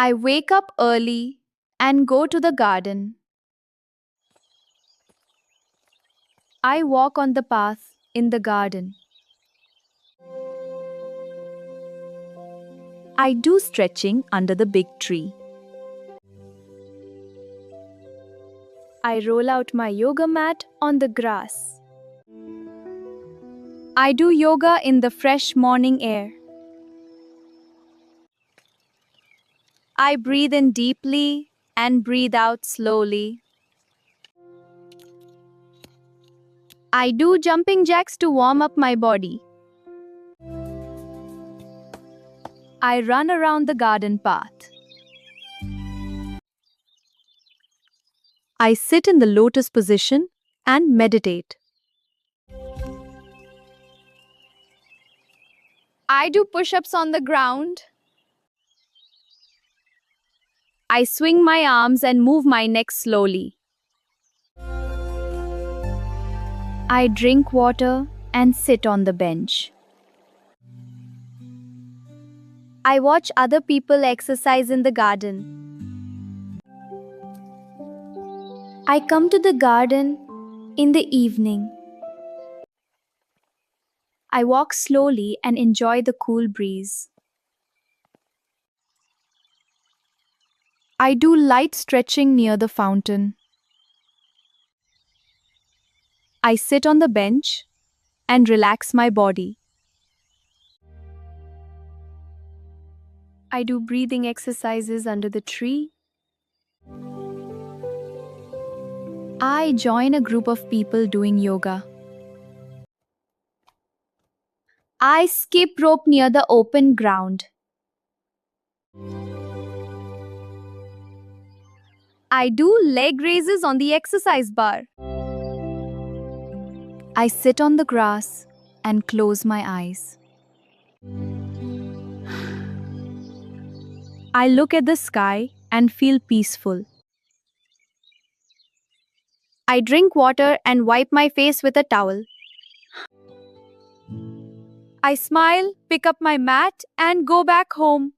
I wake up early and go to the garden. I walk on the path in the garden. I do stretching under the big tree. I roll out my yoga mat on the grass. I do yoga in the fresh morning air. I breathe in deeply and breathe out slowly. I do jumping jacks to warm up my body. I run around the garden path. I sit in the lotus position and meditate. I do push ups on the ground. I swing my arms and move my neck slowly. I drink water and sit on the bench. I watch other people exercise in the garden. I come to the garden in the evening. I walk slowly and enjoy the cool breeze. I do light stretching near the fountain. I sit on the bench and relax my body. I do breathing exercises under the tree. I join a group of people doing yoga. I skip rope near the open ground. I do leg raises on the exercise bar. I sit on the grass and close my eyes. I look at the sky and feel peaceful. I drink water and wipe my face with a towel. I smile, pick up my mat, and go back home.